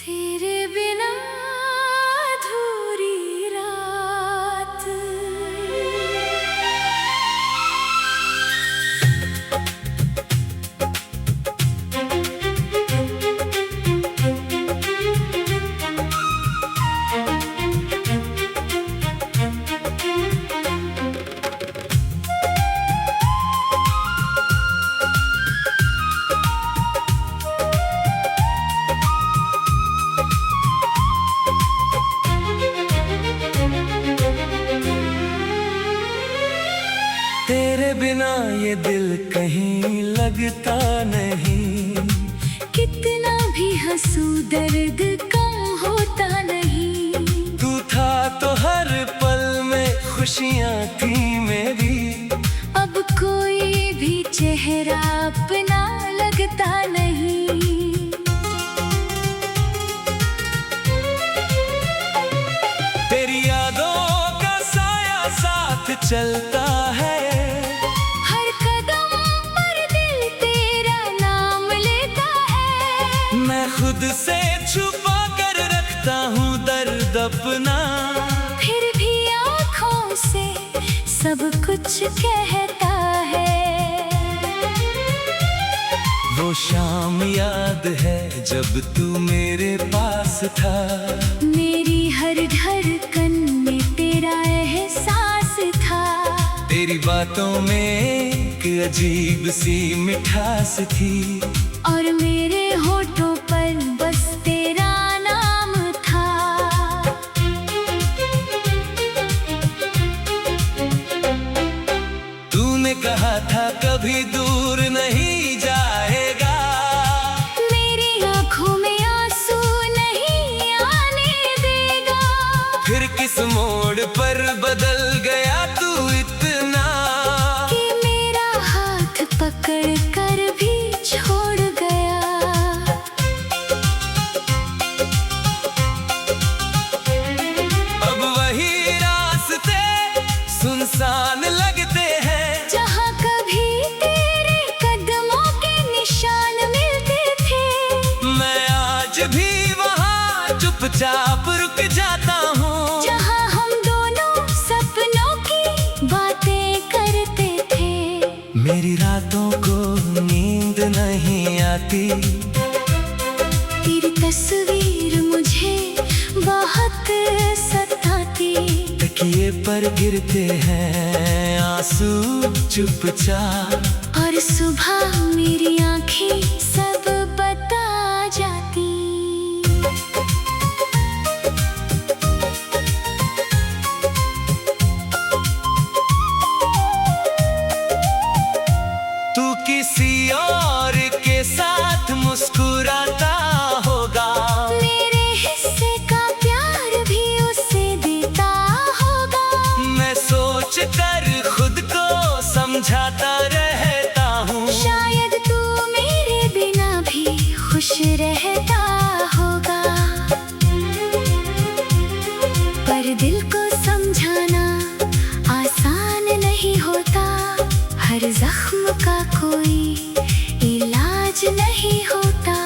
तेरे बिना अधूरी रात। तेरे बिना ये दिल कहीं लगता नहीं। कितना भी हंसू दर्द कम होता नहीं। तू था तो हर पल में खुशियाँ थी मेरी। अब कोई भी चेहरा अपना लगता नहीं। तेरी यादों का साया साथ चलता है। हर कदम पर दिल तेरा नाम लेता है। मैं खुद से छुपा कर रखता हूँ दर्द अपना। फिर भी आँखों से सब कुछ कहता है। वो शाम याद है जब तू मेरे पास था। मेरी हर धड़कन में तेरा एहसास था। तेरी बातों में एक अजीब सी मिठास थी। और मेरे होठों पर बस तेरा नाम था। तूने कहा था कभी दूर नहीं जाएगा। मेरी आँखों में आंसू नहीं आने देगा। फिर किस मोड़ पर बदल गया तू इतना कि मेरा हाथ पकड़ कर भी छोड़ गया। अब वही रास्ते सुनसान लगते हैं। जहाँ कभी तेरे कदमों के निशान मिलते थे। मैं आज भी वहाँ चुपचाप रुक जाता हूँ। जहाँ हम दोनों सपनों की बातें करते थे। मेरी रातों को नींद नहीं आती। तेरी तस्वीर मुझे बहुत सताती। तकिए पर गिरते हैं आंसू चुपचाप। और सुबह मेरी आँखें सब बता जाती। तू किसी और के साथ मुस्कुराता होगा। मेरे हिस्से का प्यार भी उसे देता होगा। मैं सोच कर खुद को समझाता रहता हूँ। शायद तू मेरे बिना भी खुश रहता होगा। पर दिल को समझाना आसान नहीं होता। हर जख्म का कोई इलाज नहीं होता।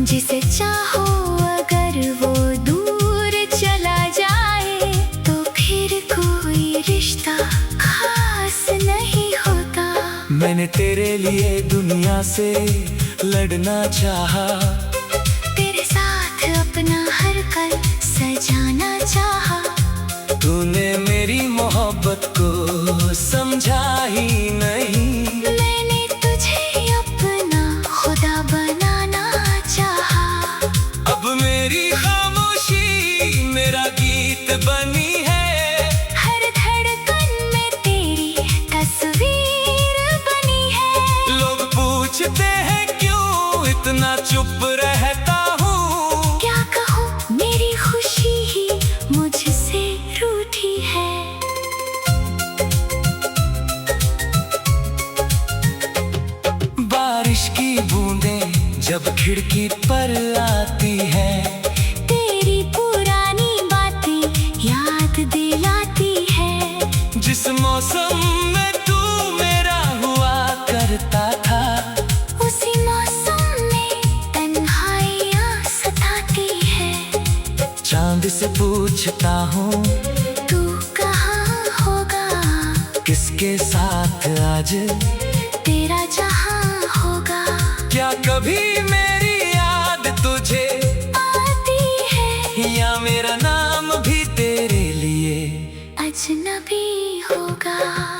जिसे चाहो अगर वो दूर चला जाए तो फिर कोई रिश्ता खास नहीं होता। मैंने तेरे लिए दुनिया से लड़ना चाहा। तेरे साथ अपना हर पल सजाना चाहा। तूने मेरी मोहब्बत को समझा ही नहीं। मैंने तुझे अपना खुदा बनाना चाहा। अब मेरी खामोशी मेरा गीत बनी है। हर धड़कन में तेरी तस्वीर बनी है। लोग पूछते हैं क्यों इतना चुप रहता हूँ। क्या कहूँ मेरी खुशी ही मुझसे रूठी है। बारिश की बूंदें जब खिड़की पर आती है। तेरी पुरानी बातें याद दिलाती है। जिस मौसम में तू मेरा हुआ करता था। उसी मौसम में तन्हाइयाँ सताती है। चांद से पूछता हूँ तू कहाँ होगा, किसके साथ आज तेरा जहाँ होगा। क्या कभी मेरी याद तुझे आती है या मेरा नाम भी तेरे लिए अजनबी होगा।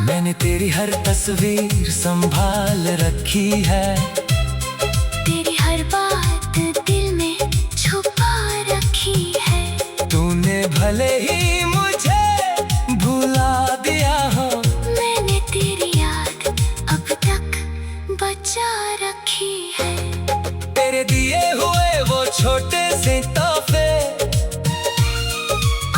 मैंने तेरी हर तस्वीर संभाल रखी है, तेरी हर बात दिल में छुपा रखी है। तूने भले ही मुझे भुला दिया हो, मैंने तेरी याद अब तक बचा रखी है। तेरे दिए हुए वो छोटे से तोहफे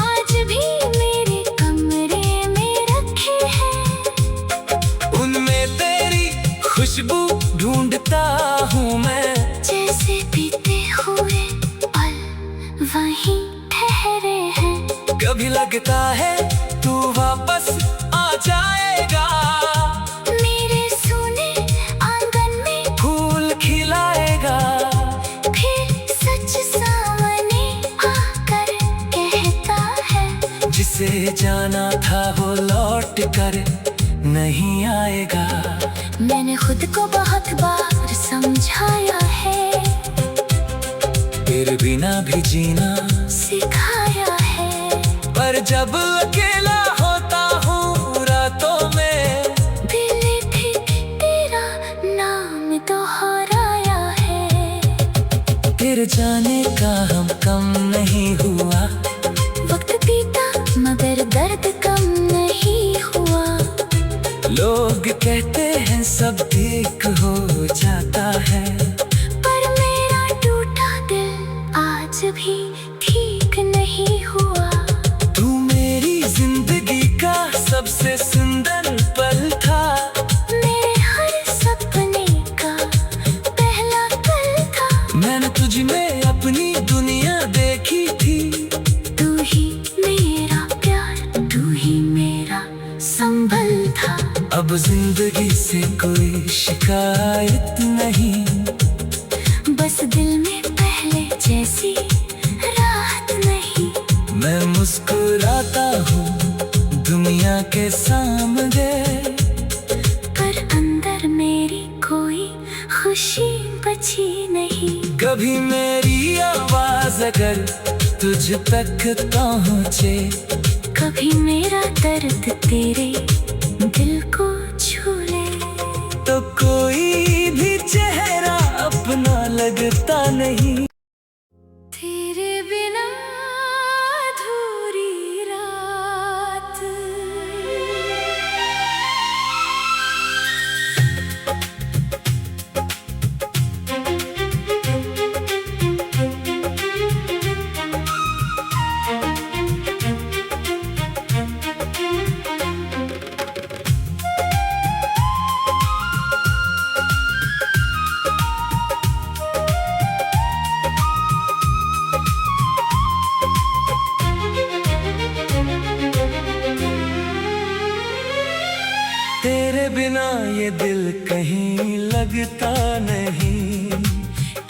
आज भी मेरे कमरे में रखे हैं। उनमें तेरी खुशबू ढूंढता हूँ मैं, जैसे बीते हुए पल वहीं ठहरे हैं। कभी लगता है तू वापस आ जाएगा, मेरे सोने आंगन में फूल खिलाएगा। फिर सच सामने आकर कहता है, जिसे जाना था वो लौट कर नहीं आएगा। मैंने खुद को बहुत बार समझाया है, तेरे बिना भी जीना सिखाया है। पर जब अकेला होता हूँ रातों में, दिल भी तेरा नाम दोहराया है। तेरे जाने का हम कम नहीं हुआ, वक्त बीता मगर दर्द कम नहीं हुआ। लोग कहते हैं सब ठीक हो जाता है, पर मेरा टूटा दिल आज भी ठीक नहीं हुआ। तू मेरी जिंदगी का सबसे सुंदर पल था, मेरे हर सपने का पहला पल था। मैंने तुझ में अपनी दुनिया देखी थी। तू ही मेरा प्यार, तू ही मेरा संभल था। अब जिंदगी से कोई शिकायत नहीं, बस दिल में पहले जैसी राहत नहीं। मैं मुस्कुराता हूँ दुनिया के सामने, पर अंदर मेरी कोई खुशी बची नहीं। कभी मेरी आवाज अगर तुझ तक पहुँचे, कभी मेरा दर्द तेरे दिल को छू ले, तो कोई भी चेहरा अपना लगता नहीं। तेरे बिना अधूरी रात। तेरे बिना ये दिल कहीं लगता नहीं,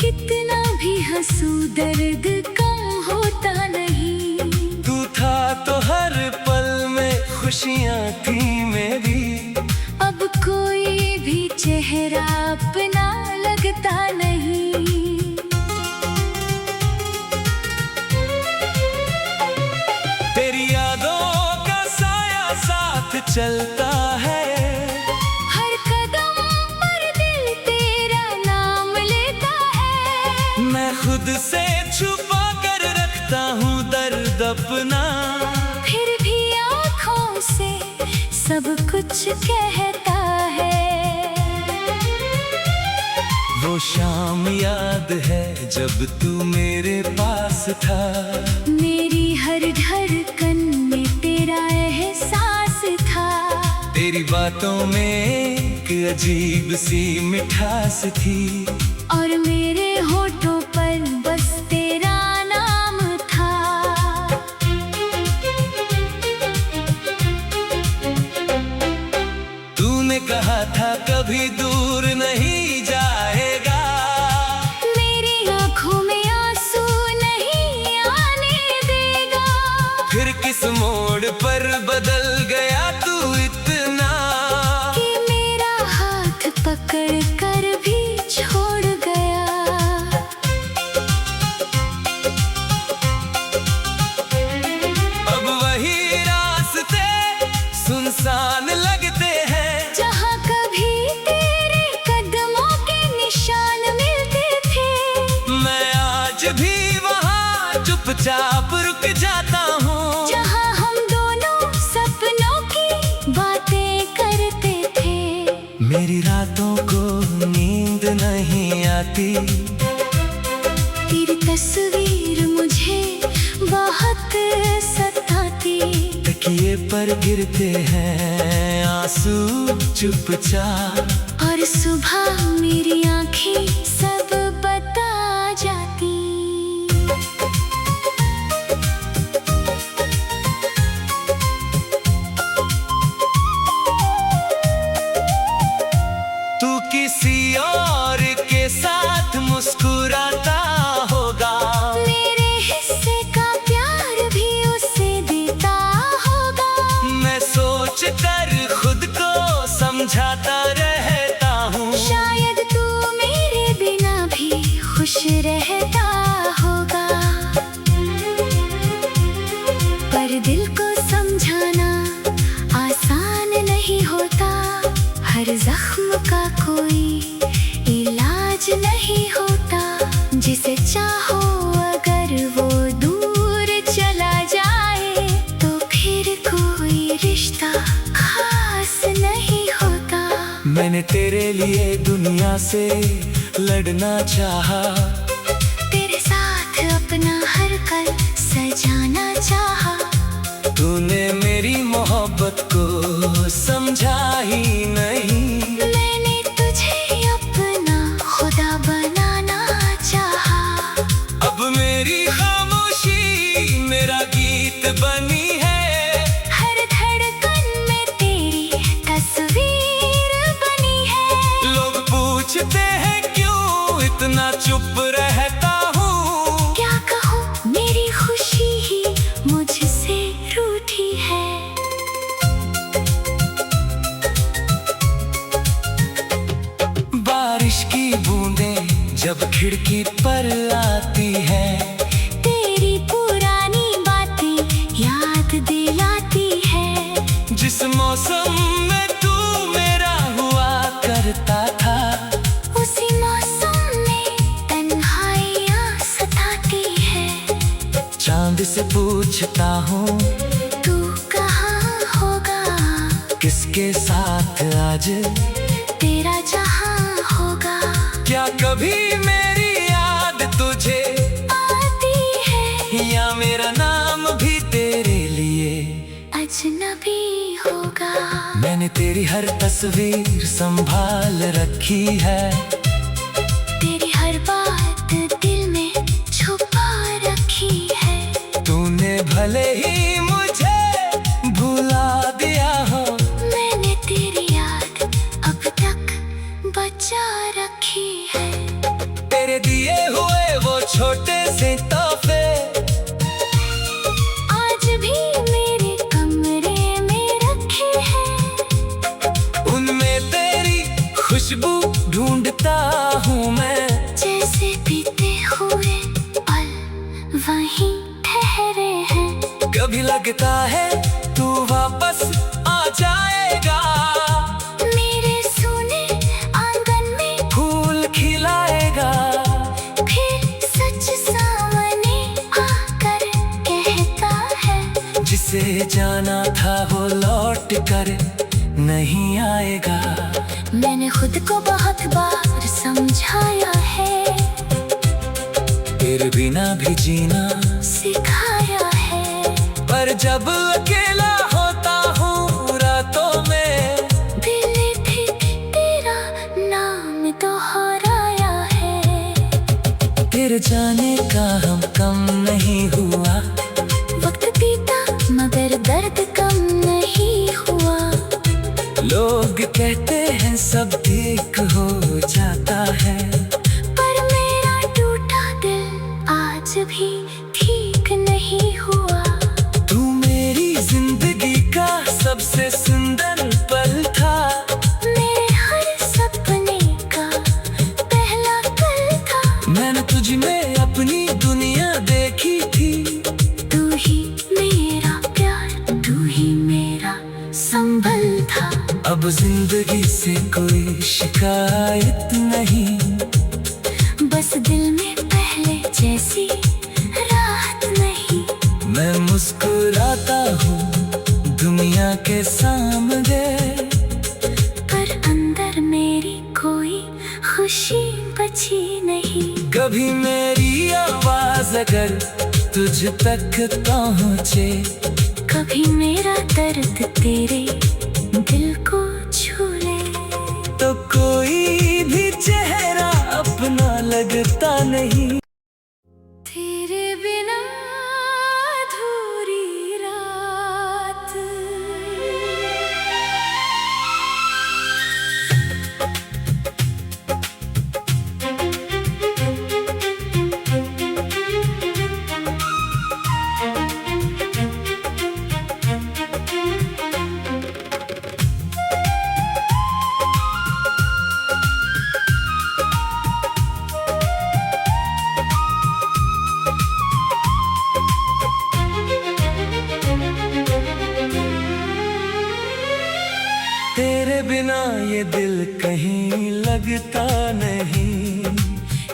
कितना भी हंसू दर्द कम होता नहीं। तू था तो हर पल में खुशियाँ थी मेरी। अब कोई भी चेहरा अपना लगता नहीं। तेरी यादों का साया साथ चलता है, हर कदम पर दिल तेरा नाम लेता है। मैं खुद से छुपा कर रखता हूँ दर्द अपना, फिर भी आँखों से सब कुछ कहता है। वो शाम याद है जब तू मेरे पास था, मेरी हर धड़कन में तेरा एहसास था। तेरी बातों में एक अजीब सी मिठास थी, और मेरे होठों पर बस तेरा नाम था। तूने कहा था कभी दूर नहीं जाएगा, मेरी आँखों में आंसू नहीं आने देगा। मोड़ पर बदल गया तू इतना कि मेरा हाथ पकड़ कर भी छोड़ गया। अब वही रास्ते सुनसान लगते हैं जहाँ कभी तेरे कदमों के निशान मिलते थे। मैं आज भी वहाँ चुपचाप रुक जाता हूँ जहाँ हम दोनों सपनों की बातें करते थे। मेरी रातों को नींद नहीं आती, तेरी तस्वीर मुझे बहुत सताती। तकिए पर गिरते हैं आंसू चुपचाप और सुबह मेरी आंखें सब बता जाती। तू किसी और के साथ मुस्कुराता होगा, मेरे हिस्से का प्यार भी उसे देता होगा। मैं सोच कर खुद को समझाता रहता हूँ शायद तू मेरे बिना भी खुश रहता होगा। पर दिल को समझाना आसान नहीं होता। हर जख्म का कोई इलाज नहीं होता। जिसे चाहो अगर वो दूर चला जाए तो फिर कोई रिश्ता खास नहीं होता। मैंने तेरे लिए दुनिया से लड़ना चाहा, तेरे साथ अपना हर पल सजाना चाहा। तूने मेरी मोहब्बत को समझा ही नहीं। मैंने तुझे अपना खुदा बनाना चाहा। अब मेरी खामोशी मेरा गीत बनी है, हर धड़कन में तेरी तस्वीर बनी है। लोग पूछते हैं क्यों इतना चुप रहता हूँ। क्या कहूँ मेरी खुशी ही मुझसे रूठी है। बारिश की बूंदें जब खिड़की पर आती है, तेरी पुरानी बातें याद दिलाती है। जिस मौसम में तू मेरा हुआ करता था, उसी मौसम में तन्हाइयाँ सताती है। चांद से पूछता हूँ तू कहाँ होगा, किसके साथ आज, तेरा जहाँ होगा। क्या कभी मेरी याद तुझे आती है या मेरा नाम भी तेरे लिए अजनबी होगा। मैंने तेरी हर तस्वीर संभाल रखी है, तेरी हर बात दिल में छुपा रखी है। तूने भले ही मुझे भुला दिया हो, मैंने तेरी याद अब तक बचा रखी है। तेरे दिए हुए वो छोटे से तोहफे आज भी मेरे कमरे में रखे हैं। उनमें तेरी खुशबू ढूंढता हूँ मैं। जैसे बीते हुए पल वहीं ठहरे हैं। कभी लगता है तू वापस आ जाएगा, मेरे सूने आंगन में फूल खिलाएगा। फिर सच सामने आकर कहता है। जिसे जाना था वो लौट कर नहीं आएगा। मैंने खुद को बहुत बार समझाया है, तेरे बिना भी जीना सिखाया है। पर जब अकेला होता हूँ रातों में, दिल भी तेरा नाम दोहराया है। तेरे जाने का हम कम नहीं हुआ, वक्त बीता मगर दर्द कम नहीं हुआ। लोग कहते हैं सब ठीक हो जाता है, पर मेरा टूटा दिल आज भी ठीक नहीं हुआ। तू मेरी अब जिंदगी से कोई शिकायत नहीं, बस दिल में पहले जैसी राहत नहीं। मैं मुस्कुराता हूँ दुनिया के सामने, पर अंदर मेरी कोई खुशी बची नहीं। कभी मेरी आवाज अगर तुझ तक पहुँचे, कभी मेरा दर्द तेरे दिल को छू ले, तो कोई भी चेहरा अपना लगता नहीं। तेरे बिना अधूरी रात। तेरे बिना ये दिल कहीं लगता नहीं,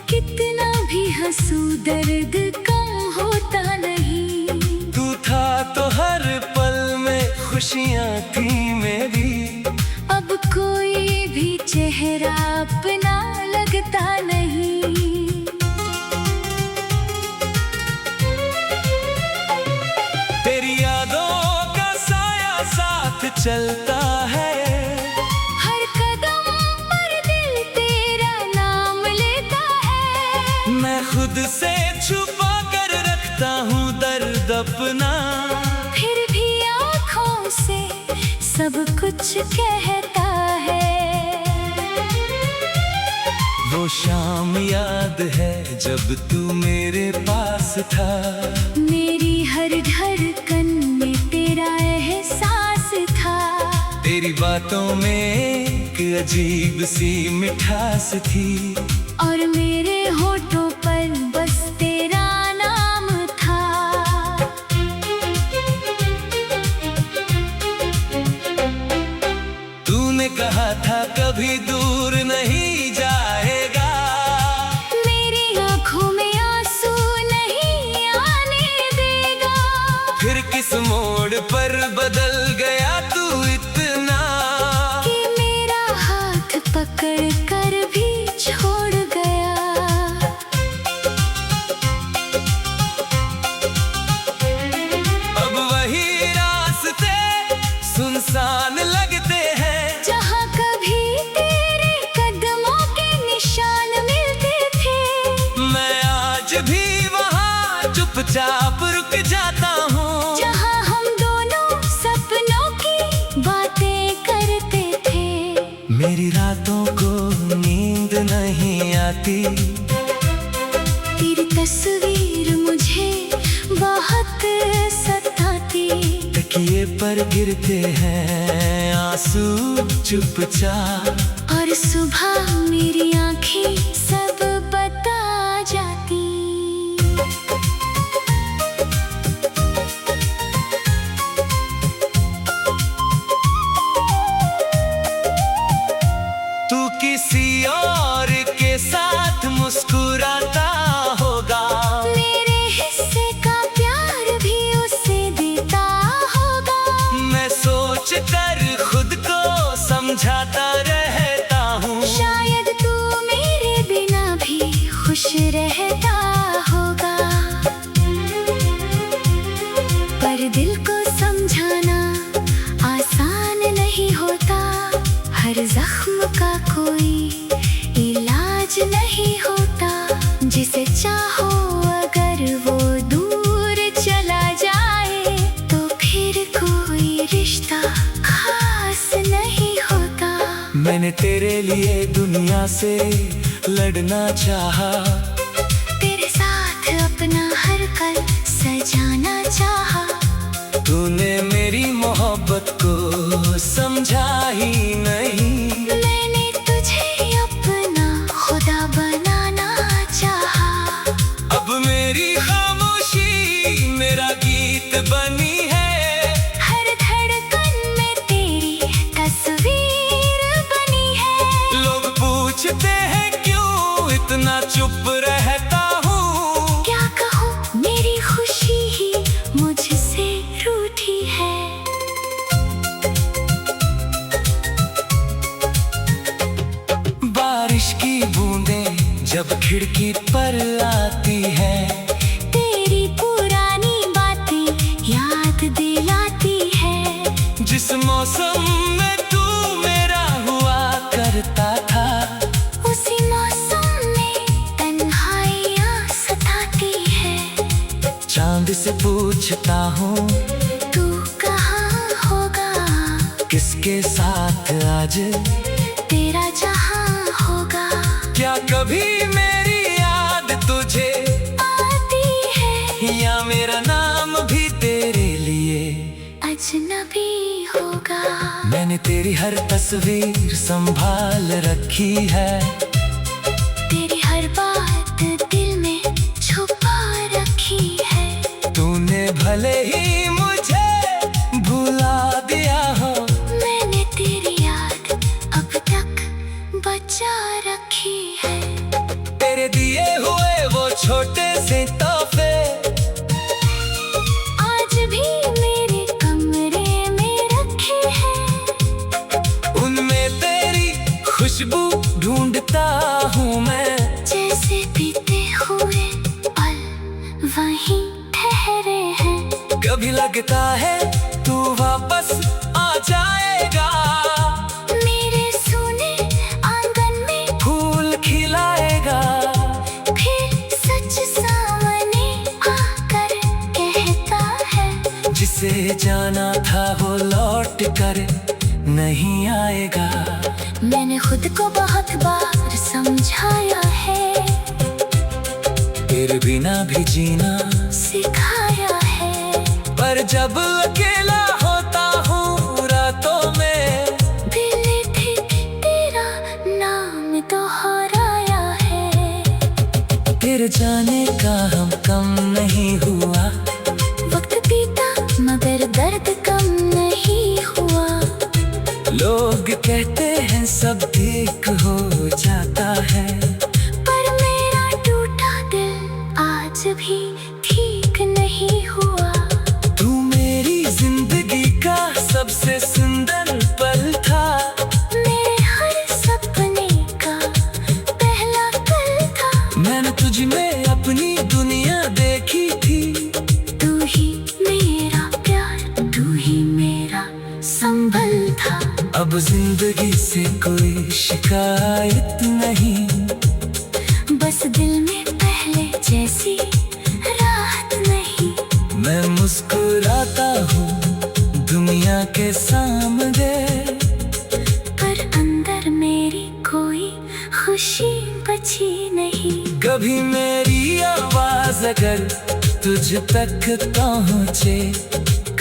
कितना भी हंसू दर्द कम होता नहीं। तू था तो हर पल में खुशियाँ थी मेरी, अब कोई भी चेहरा अपना लगता नहीं। तेरी यादों का साया साथ चलता है, हर कदम पर दिल तेरा नाम लेता है। मैं खुद से छुपा कर रखता हूँ दर्द अपना, फिर भी आँखों से सब कुछ कहता है। वो शाम याद है जब तू मेरे पास था, मेरी हर धड़कन में तेरा एहसास था। तेरी बातों में एक अजीब सी मिठास थी, और मेरे होठों पर बस तेरा नाम था। तूने कहा था कभी दूर नहीं जाएगा, मेरी आँखों में आंसू नहीं आने देगा। फिर किस मोड़ पर बदल गया तू इतना, कि मेरा हाथ पकड़ कर भी छोड़ गया। अब वही रास्ते सुनसान लगते हैं, जहाँ कभी तेरे कदमों के निशान मिलते थे। मैं आज भी वहाँ चुपचाप रुक जाता हूँ, जहाँ हम दोनों सपनों की बातें करते थे। मेरी रातों को नींद नहीं आती, तेरी तस्वीर मुझे बहुत सताती। तकिए पर गिरते हैं आंसू चुपचाप, और सुबह मेरी आंखें सब बता जाती। तू किसी और के साथ मुस्कुराता होगा, मेरे हिस्से का प्यार भी उसे देता होगा। मैं सोच कर खुद को समझाता रहता हूँ, शायद तू मेरे बिना भी खुश रहता होगा। पर दिल को समझाना आसान नहीं होता, हर जख्म का कोई इलाज नहीं होता। जिसे चाहो अगर वो दूर चला जाए, तो फिर कोई रिश्ता खास नहीं होता। मैंने तेरे लिए दुनिया से लड़ना चाहा, तेरे साथ अपना हर पल सजाना चाहा। तूने मेरी मोहब्बत को समझा ही नहीं, मैंने तुझे अपना खुदा बनाना चाहा। अब मेरी खामोशी मेरा गीत बनी है, हर धड़कन में तेरी तस्वीर खिड़की पर आती है, तेरी पुरानी बातें याद दिलाती है। जिस मौसम में तू मेरा हुआ करता था, उसी मौसम में तन्हाइयाँ सताती है। चांद से पूछता हूँ तू कहाँ होगा, किसके साथ आज तेरा जहाँ होगा। क्या कभी मेरी याद तुझे आती है, या मेरा नाम भी तेरे लिए अजनबी होगा। मैंने तेरी हर तस्वीर संभाल रखी है, तेरी हर बात दिल में छुपा रखी है। तूने भले ही मुझे भुला दिया हो, मैंने तेरी याद अब तक बचा रखी है। तेरे दिए हुए वो छोटे से तोहफे आज भी मेरे कमरे में रखे हैं। उनमें तेरी खुशबू ढूंढता हूँ मैं, जैसे बीते हुए पल वहीं ठहरे हैं। कभी लगता है तू वापस आ जाएगा, मेरे सूने आंगन में फूल खिलाएगा। फिर सच सामने आकर कहता है, जिसे जाना था वो लौट कर नहीं आएगा। मैंने खुद को बहुत बार समझाया है, तेरे बिना भी जीना सिखाया है। पर जब अकेला होता हूँ रातों में, दिल भी तेरा नाम दोहराया है। तेरे जाने का हम कम नहीं हुआ, वक्त बीता मगर दर्द कम नहीं हुआ। लोग कहते हैं सब ठीक हो जाता है, पर मेरा टूटा दिल आज भी ठीक नहीं हुआ। तू मेरी जिंदगी का सबसे सुंदर पल था, मेरे हर सपने का पहला पल था। मैंने तुझ में अपनी दुनिया देखी थी। तू ही मेरा प्यार, तू ही मेरा संभल था। अब जिंदगी से कोई शिकायत नहीं, बस दिल में पहले जैसी राहत नहीं। मैं मुस्कुराता हूँ दुनिया के सामने, पर अंदर मेरी कोई खुशी बची नहीं। कभी मेरी आवाज अगर तुझ तक पहुँचे,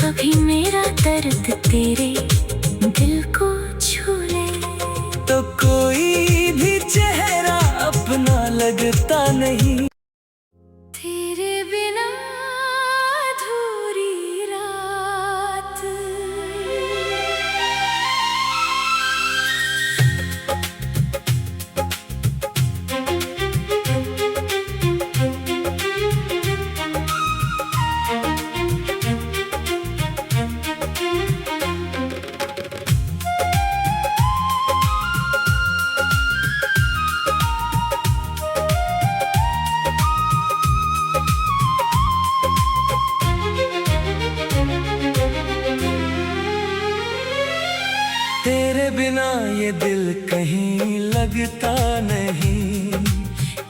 कभी मेरा दर्द तेरे दिल को छू ले, तो कोई भी चेहरा अपना लगता नहीं। तेरे बिना अधूरी रात। तेरे बिना ये दिल कहीं लगता नहीं,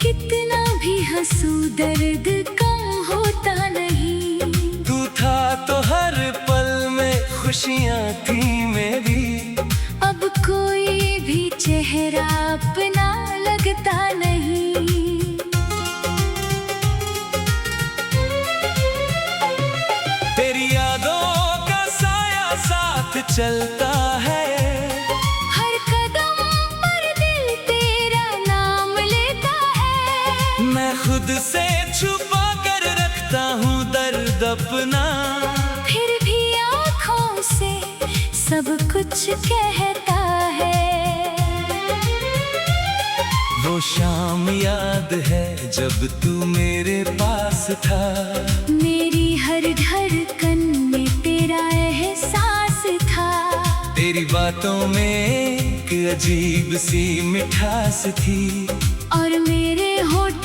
कितना भी हंसू दर्द कम होता नहीं। तू था तो हर पल में खुशियाँ थी मेरी। अब कोई भी चेहरा अपना लगता नहीं। तेरी यादों का साया साथ चलता है, हर कदम पर दिल तेरा नाम लेता है। मैं खुद से छुपा कर रखता हूँ दर्द अपना, फिर भी आँखों से सब कुछ कहता है। वो शाम याद है जब तू मेरे पास था, मेरी हर धड़कन में तेरा एहसास था। तेरी बातों में एक अजीब सी मिठास थी, और मेरे होठ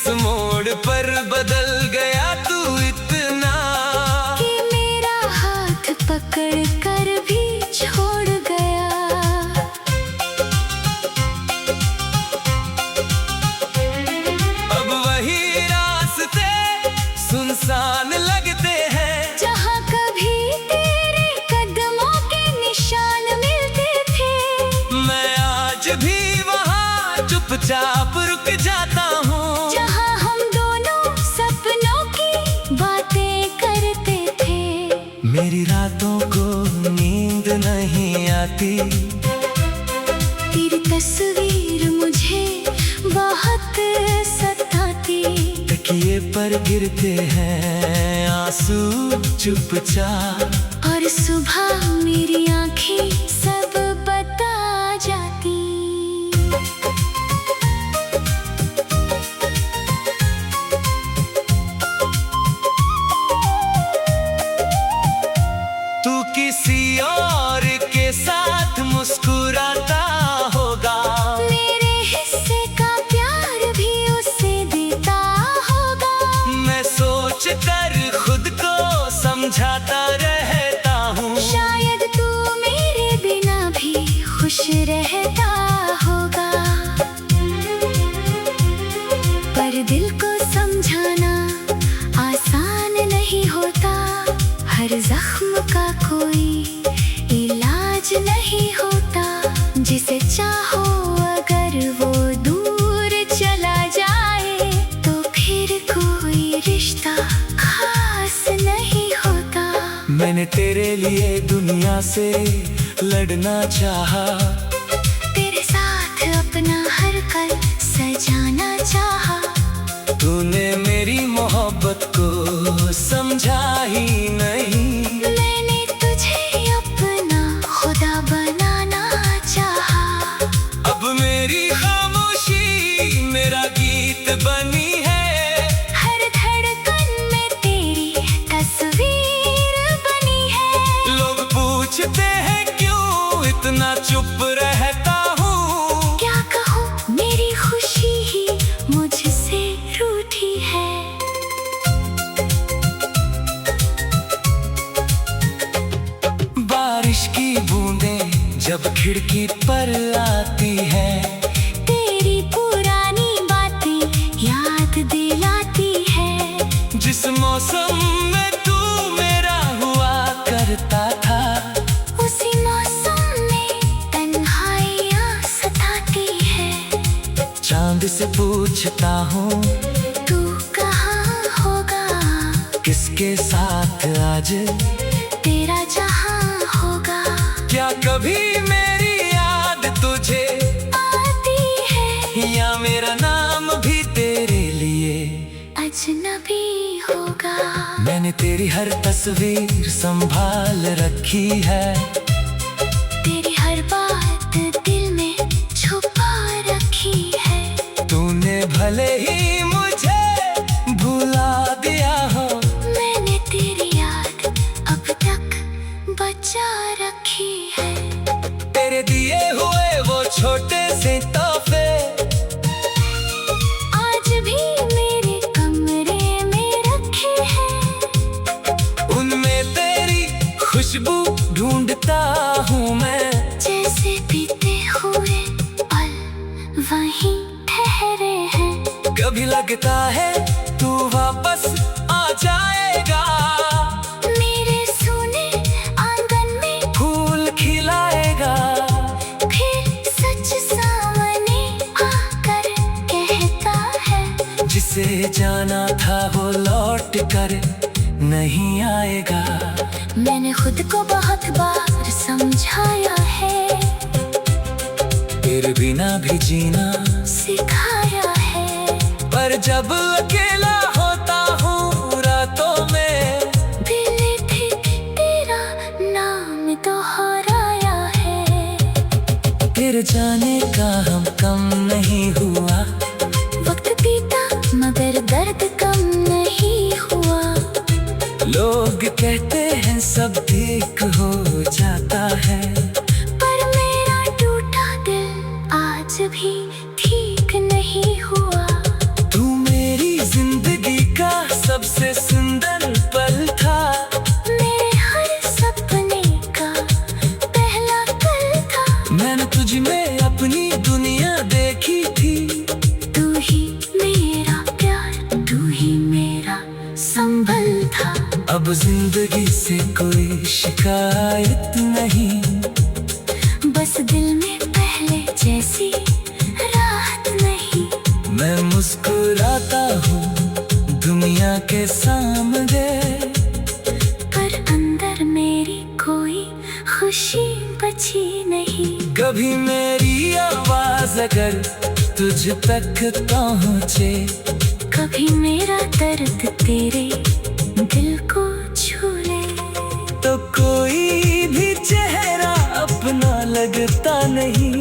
किस मोड़ पर बदल गया तू इतना कि मेरा हाथ पकड़ कर भी छोड़ गया। अब वही रास्ते सुनसान लगते हैं जहाँ कभी तेरे कदमों के निशान मिलते थे। मैं आज भी वहाँ चुपचाप रुक जाता हूँ जहाँ हम दोनों सपनों की बातें करते थे। मेरी रातों को नींद नहीं आती, तेरी तस्वीर मुझे बहुत सताती। तकिए पर गिरते हैं आंसू चुपचाप और सुबह मेरी आंखें सब बता जाती। तू किसी और के साथ मुस्कुराता होगा, मेरे हिस्से का प्यार भी उसे देता होगा। मैं सोच कर खुद को समझाता रहता हूँ शायद तू मेरे बिना भी खुश रहता होगा। पर दिल को समझाना आसान नहीं होता। हर जख्म का कोई इलाज नहीं होता। जिसे चाहो अगर वो दूर चला जाए तो फिर कोई रिश्ता खास नहीं होता। मैंने तेरे लिए दुनिया से लड़ना चाहा, तेरे साथ अपना हर पल सजाना चाहा। तूने मेरी मोहब्बत को समझा ही नहीं। मैंने तुझे अपना खुदा बनाना चाहा। अब मेरी खामोशी मेरा गीत बनी है, हर धड़कन में तेरी तस्वीर बनी है। लोग पूछते हैं क्यों इतना चुप रहता हूँ, क्या कहूँ मेरी खुशी ही मुझसे रूठी है। बारिश की बूंदें जब खिड़की पर आती है, तेरी पुरानी बातें याद दिलाती है। जिस मौसम में तू मेरा हुआ करता था, उसी मौसम में तन्हाइयाँ सताती है। चांद से पूछता हूँ तू कहाँ होगा, किसके साथ आज, तेरा जहाँ होगा। क्या कभी मेरी याद तुझे आती है या मेरा नाम भी तेरे लिए अजनबी होगा। मैंने तेरी हर तस्वीर संभाल रखी है, तेरी हर बात दिल में छुपा रखी है। तूने भले ही मुझे भुला दिया हो, मैंने तेरी याद अब तक बचा रखी है। तेरे दिए हुए वो छोटे से तोहफे आज भी मेरे कमरे में रखे हैं। उनमें तेरी खुशबू ढूंढता हूँ मैं, जैसे बीते हुए पल वहीं ठहरे हैं। कभी लगता है तू वापस आ जाएगा, मेरे सूने आंगन में फूल खिलाएगा। फिर सच सामने आकर कहता है, जिसे जाना था वो लौट कर नहीं आएगा। मैंने खुद को बहुत बार समझाया है, तेरे बिना भी जीना सिखाया है। पर जब अकेला होता हूँ रातों में, दिल भी तेरा नाम दोहराया है। तेरे जाने का हम कम नहीं हुआ, वक्त बीता मगर दर्द कम नहीं हुआ। लोग कहते हैं सब ठीक हो जाता है, पर मेरा टूटा दिल आज भी ठीक नहीं हुआ। तू मेरे के सामने, पर अंदर मेरी कोई खुशी बची नहीं। कभी मेरी आवाज अगर तुझ तक पहुँचे, कभी मेरा दर्द तेरे दिल को छू ले, तो कोई भी चेहरा अपना लगता नहीं।